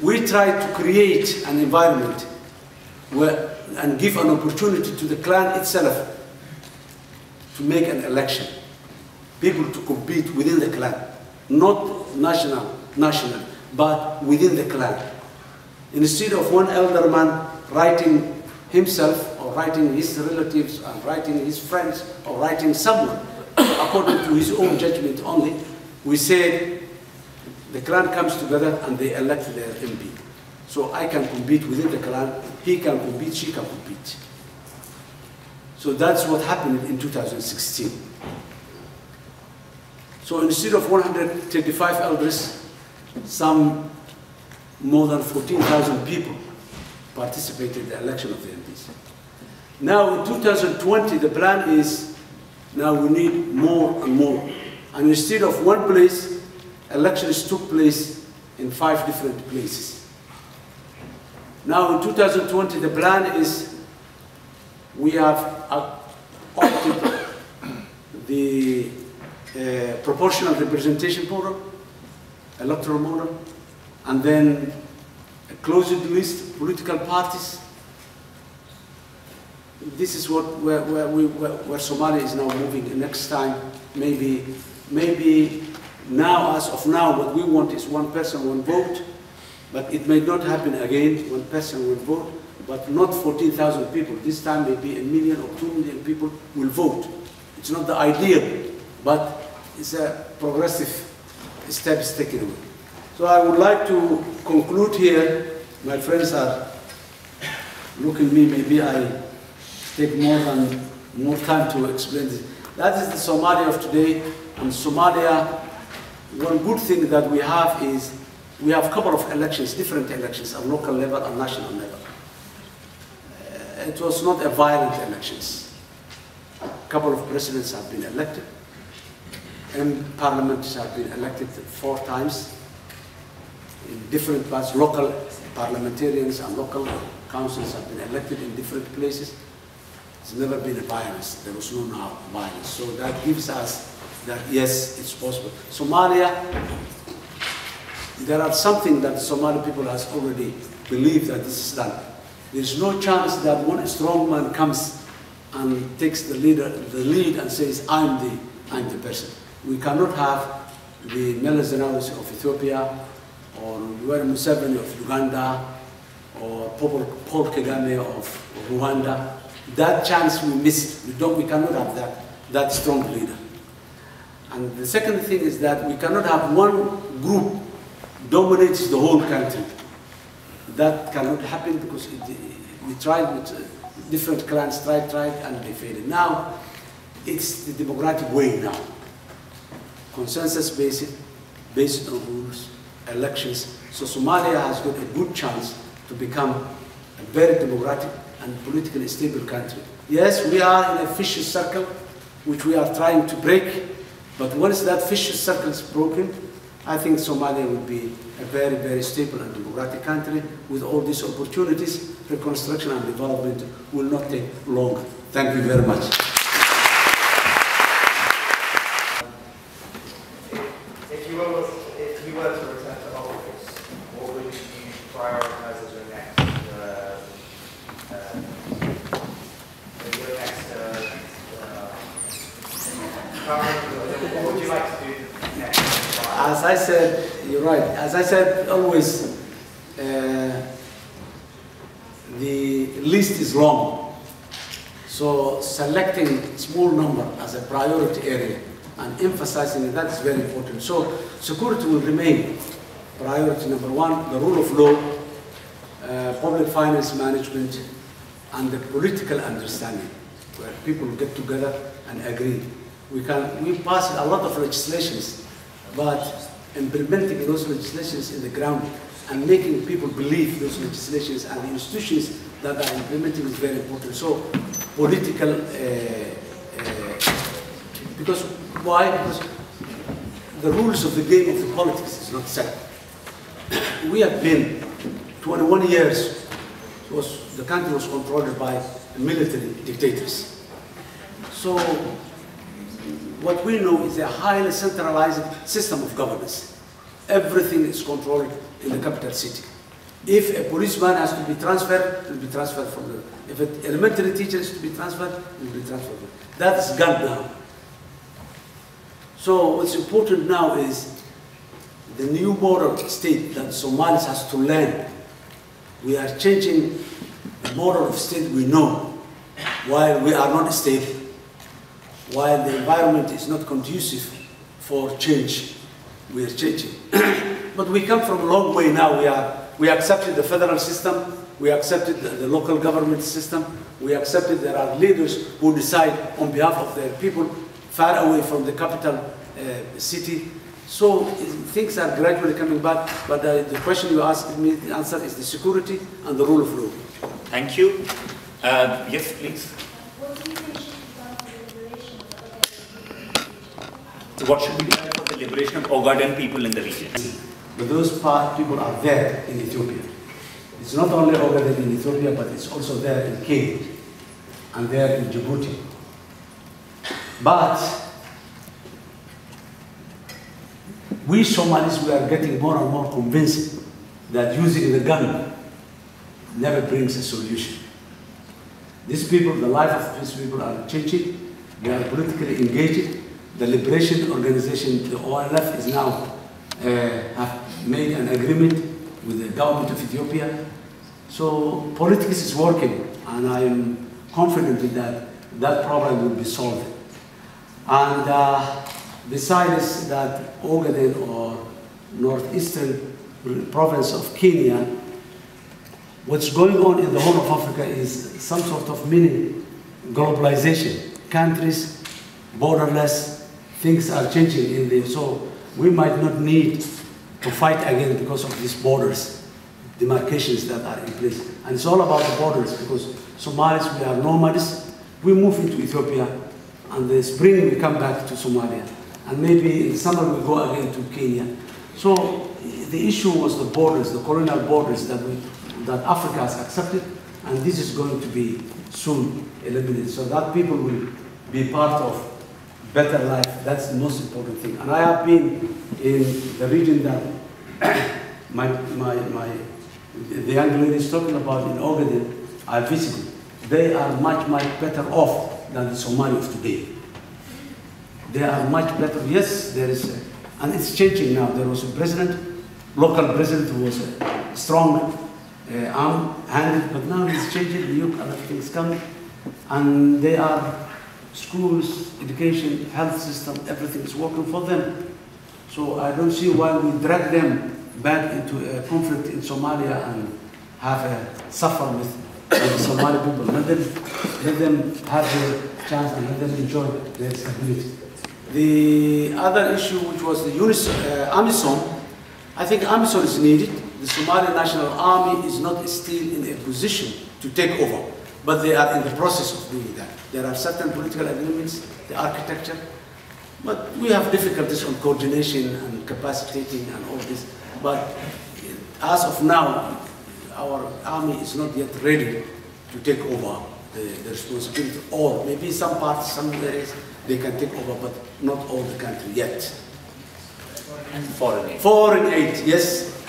we tried to create an environment where, and give an opportunity to the clan itself to make an election. People to compete within the clan, not national, but within the clan. Instead of one elder man writing himself, or writing his relatives, and writing his friends, or writing someone according to his own judgment only, we said the clan comes together and they elect their MP. So I can compete within the clan, he can compete, she can compete. So that's what happened in 2016. So instead of 135 elders, some more than 14,000 people participated in the election of the MPs. Now in 2020, the plan is, now we need more and more. And instead of one place, elections took place in 5 different places. Now in 2020, the plan is, we have opted the proportional representation model, electoral model, and then a closed list, political parties. This is what where Somalia is now moving. Next time, maybe now, as of now, what we want is one person, one vote, but it may not happen again, one person, one vote, but not 14,000 people. This time maybe 1 million or 2 million people will vote. It's not the ideal, but it's a progressive steps taken away. So I would like to conclude here. My friends are looking at me, maybe I take more time to explain this. That is the Somalia of today. And Somalia, one good thing that we have is, we have a couple of elections, different elections at local level and national level. It was not a violent elections. A couple of presidents have been elected, and parliaments have been elected 4 times in different parts. Local parliamentarians and local councils have been elected in different places. There's never been a violence. There was no violence. So that gives us that, yes, it's possible. Somalia, there are something that Somali people has already believed that this is done. There's no chance that one strong man comes and takes the lead and says, I'm the person. We cannot have the Meles Zenawi of Ethiopia, or Yoweri Museveni of Uganda, or Paul Kagame of Rwanda. That chance we missed. We cannot have that strong leader. And the second thing is that we cannot have one group dominates the whole country. That cannot happen, because we tried with different clans, tried, and they failed. Now, it's the democratic way now. Consensus based on rules, elections. So Somalia has got a good chance to become a very democratic and politically stable country. Yes, we are in a vicious circle, which we are trying to break, but once that vicious circle is broken, I think Somalia will be a very, very stable and democratic country with all these opportunities. Reconstruction and development will not take long. Thank you very much. If you were to return to office, what would you prioritize as your next what would you like to do next? As I said, you're right. As I said, always the list is long. So selecting small number as a priority area and emphasizing that is very important. So security will remain priority number 1, the rule of law, public finance management, and the political understanding, where people get together and agree. We pass a lot of legislations, but implementing those legislations in the ground and making people believe those legislations and the institutions that are implementing is very important. So political, because why? Because the rules of the game of the politics is not set. We have been 21 years, the country was controlled by military dictators. So what we know is a highly centralized system of governance. Everything is controlled in the capital city. If a policeman has to be transferred, it will be transferred from there. If an elementary teacher is to be transferred, it will be transferred. That's gone now. So what's important now is the new model state that Somalis has to learn. We are changing the model of state we know, while we are not stable, while the environment is not conducive for change. We are changing. But we come from a long way now. We accepted the federal system, we accepted the local government system, we accepted there are leaders who decide on behalf of their people far away from the capital city. So things are gradually coming back, but the question you asked me, the answer is the security and the rule of law. Thank you. Yes, please. What do you think should be done for the liberation of the Ogaden? So what should be done for the liberation of Ogaden people in the region? But those people are there in Ethiopia. It's not only Ogaden in Ethiopia, but it's also there in Kenya and there in Djibouti. But we Somalis, we are getting more and more convinced that using the gun never brings a solution. These people, the life of these people are changing. They are politically engaged. The liberation organization, the OLF, is now have made an agreement with the government of Ethiopia. So politics is working, and I am confident that that problem will be solved. And besides that, Ogaden or northeastern province of Kenya, what's going on in the whole of Africa is some sort of mini globalization. Countries, borderless, things are changing in there. So we might not need to fight again because of these borders, demarcations that are in place. And it's all about the borders, because Somalis, we are nomadists. We move into Ethiopia, and the spring we come back to Somalia. And maybe in summer we go again to Kenya. So the issue was the borders, the colonial borders that Africa has accepted, and this is going to be soon eliminated, so that people will be part of better life. That's the most important thing. And I have been in the region that the young lady is talking about in Ogaden. I visited. They are much, much better off than the Somali of today. They are much better. Yes, there is, and it's changing now. There was a president, local president, who was a strong arm-handed, but now it's changing. The youth, other things coming, and they are schools, education, health system, everything is working for them. So I don't see why we drag them back into a conflict in Somalia and have a suffer with the Somali people. Let them have their chance and let them enjoy their stability. The other issue, which was the AMISOM, I think AMISOM is needed. The Somali National Army is not still in a position to take over, but they are in the process of doing that. There are certain political agreements, the architecture, but we have difficulties on coordination and capacitating and all this. But as of now, our army is not yet ready to take over the responsibility, or maybe some parts, some areas, they can take over, but not all the country yet. And foreign aid. Foreign aid, yes.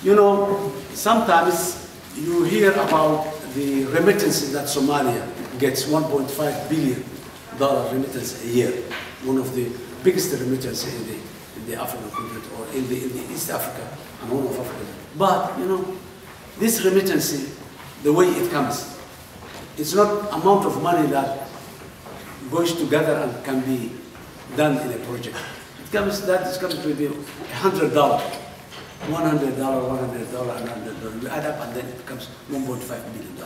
You know, sometimes you hear about the remittances that Somalia gets, $1.5 billion remittance a year, one of the biggest remittances in the African continent, or in the East Africa and all of Africa. But you know, this remittance, the way it comes, it's not amount of money that goes together and can be done in a project. It comes to be $100, $100, $100. You add up and then it becomes $1.5 billion.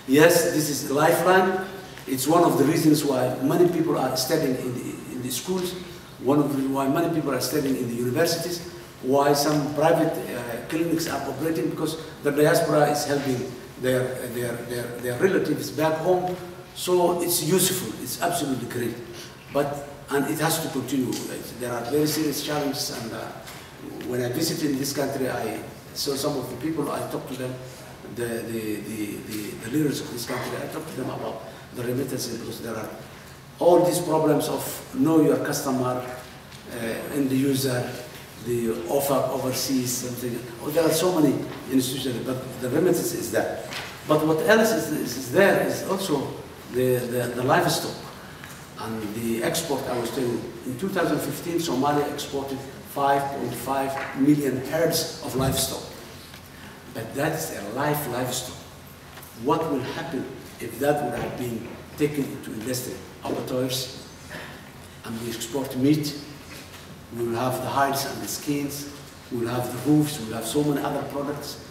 Yes, this is a lifeline. It's one of the reasons why many people are studying in the schools, one of the reasons why many people are studying in the universities, why some private clinics are operating, because the diaspora is helping their relatives back home. So it's useful, it's absolutely great. And it has to continue. There are very serious challenges, and when I visited this country, I saw some of the people, I talked to them, the leaders of this country, I talked to them about the remittances, because there are all these problems of know your customer, end user, the offer overseas, something. Oh, there are so many institutions, but the remittance is that. But what else is there is also the livestock and the export. I was telling you, in 2015, Somalia exported 5.5 million herds of livestock. But that is a livestock. What will happen if that would have been taken into industry? Abattoirs, and we export meat. We will have the hides and the skins. We will have the hoofs. We will have so many other products.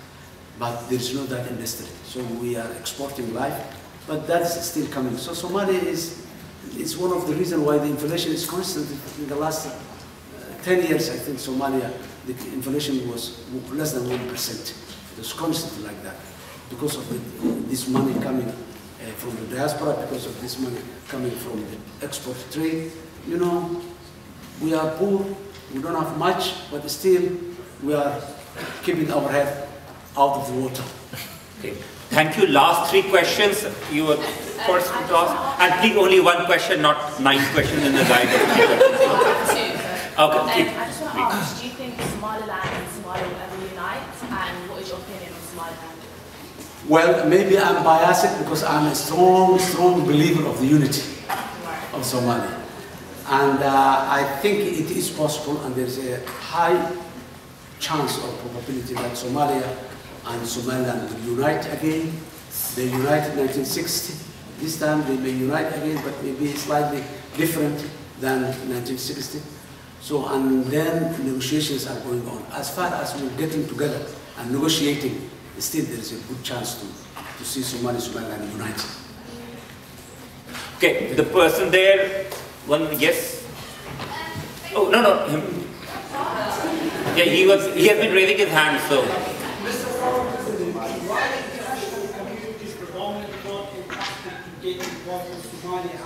But there is no that industry. So we are exporting life, but that is still coming. So Somalia is one of the reasons why the inflation is constant. In the last 10 years, I think Somalia, the inflation was less than 1%. It was constant like that because of this money coming from the diaspora, because of this money coming from the export trade. You know, we are poor, we don't have much, but still we are keeping our head out of the water. Okay. Thank you. Last 3 questions. You were first to ask. And please only 1 question, not 9 questions in the guide of 3 questions. Okay. I just want to ask, do you think Somaliland and Somalia will ever unite? And what is your opinion on Somaliland? Well, maybe I'm biased because I'm a strong believer of the unity of Somalia. And I think it is possible, and there's a high chance or probability that Somalia and Somaliland will unite again. They united in 1960. This time they may unite again, but maybe slightly different than 1960. So, and then negotiations are going on. As far as we're getting together and negotiating, still there is a good chance to see Somaliland united. Okay, the person there, yes? Oh, no, him. Yeah, he has been raising his hand, so. Mr. Former President, why international communities predominantly not interested in getting involved in Somalia?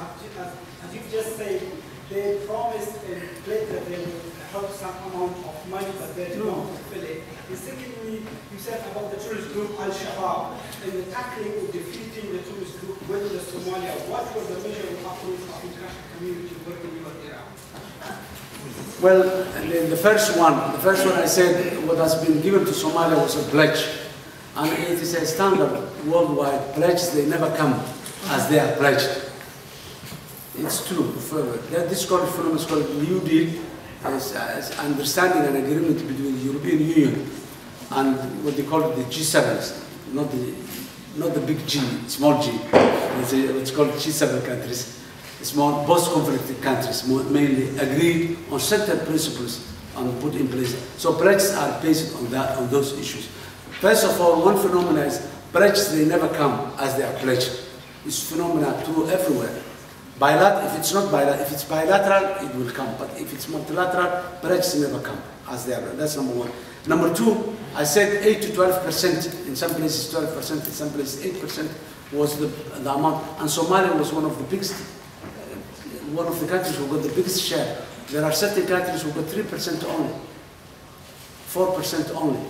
As you just said, they promised and pledged that they will help some amount of money, but they did not fulfill it. And secondly, you said about the terrorist group Al-Shabaab and the tackling or defeating the terrorist group within Somalia. What was the measure of approach of international community working with Iraq? Well, the first one I said what has been given to Somalia was a pledge. And it is a standard worldwide pledge. They never come as they are pledged. It's true. This phenomenon is called New Deal, as understanding and agreement between the European Union and what they call the G7s, not the big G, small G. It's called G7 countries. Small post-conflict countries mainly agreed on certain principles and put in place. So pledges are based on those issues. First of all, one phenomenon is pledges, they never come as they are pledged. It's phenomena true everywhere. If it's not bilateral, if it's bilateral, it will come. But if it's multilateral, pledges never come as they are. That's number one. Number two, I said 8 to 12%, in some places 12%, in some places 8% was the amount. And Somalia was one of the biggest. One of the countries who got the biggest share. There are certain countries who got 3% only, 4% only,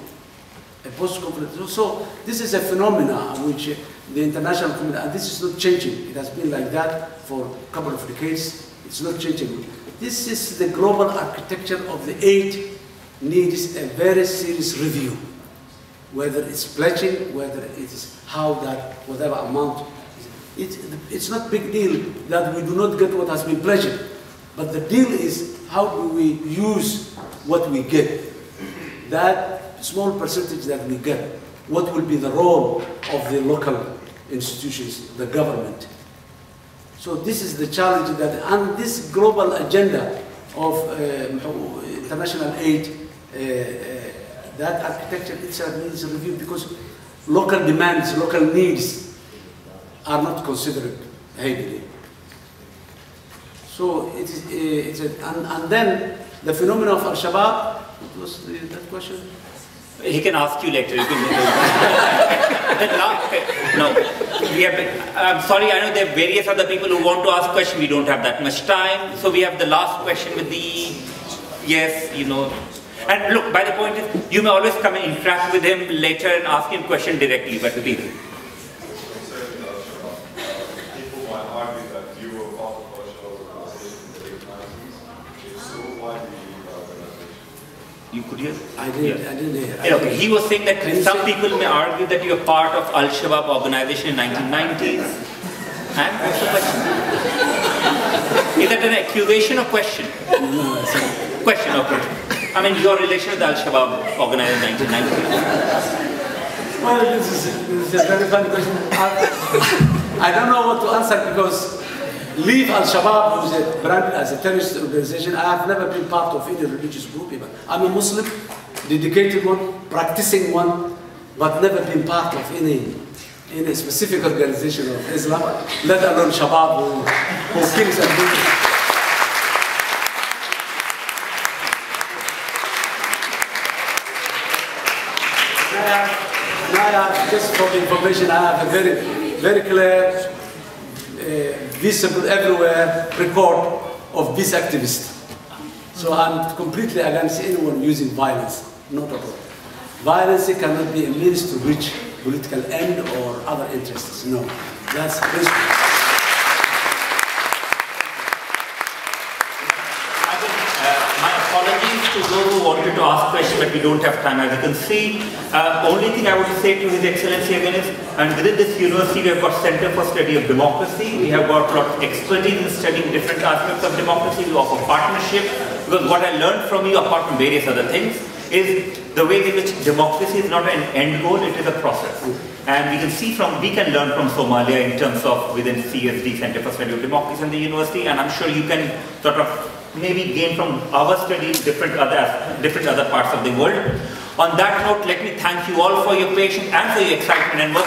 a post-conflict. So this is a phenomenon which the international community, and this is not changing. It has been like that for a couple of decades. It's not changing. This is the global architecture of the aid needs a very serious review. Whether it's pledging, whether it is how that, whatever amount. It's not a big deal that we do not get what has been pledged, but the deal is how do we use what we get, that small percentage that we get, what will be the role of the local institutions, the government. So this is the challenge and this global agenda of international aid, that architecture itself needs a review because local demands, local needs are not considered heavily. So and then the phenomenon of Al-Shabaab, what was that question? He can ask you later. You can no, I'm sorry, I know there are various other people who want to ask questions. We don't have that much time. So we have the last question with the, yes, you know. And look, by the point is, you may always come and interact with him later and ask him question directly, but please. You could hear? I didn't hear. Okay. He was saying that some people may argue that you are part of Al-Shabaab organization in 1990s. And what's the question? Is that an accusation or question? No, it's a Question, okay. I mean, your relation with Al-Shabaab organized in 1990s. Well, this is a very funny question. I don't know what to answer because leave Al-Shabaab, who's branded as a terrorist organization. I have never been part of any religious group even. I'm a Muslim, dedicated one, practicing one, but never been part of any specific organization of Islam, let alone Shabaab who kills and kills. Just for information, I have a very clear, visible everywhere record of this activist. So I'm completely against anyone using violence, not at all. Violence cannot be a means to reach political end or other interests. No, that's principle. My apologies to those who wanted to ask questions, but we don't have time. As you can see, only thing I would say to His Excellency again is, and within this university we have got Center for Study of Democracy. We have got a lot of expertise in studying different aspects of democracy. We offer partnership, because what I learned from you, apart from various other things, is the way in which democracy is not an end goal, it is a process. And we can learn from Somalia in terms of within CSD, Center for Study of Democracy, and the university, and I'm sure you can sort of maybe gain from our study different other parts of the world. On that note, let me thank you all for your patience and for your excitement and work.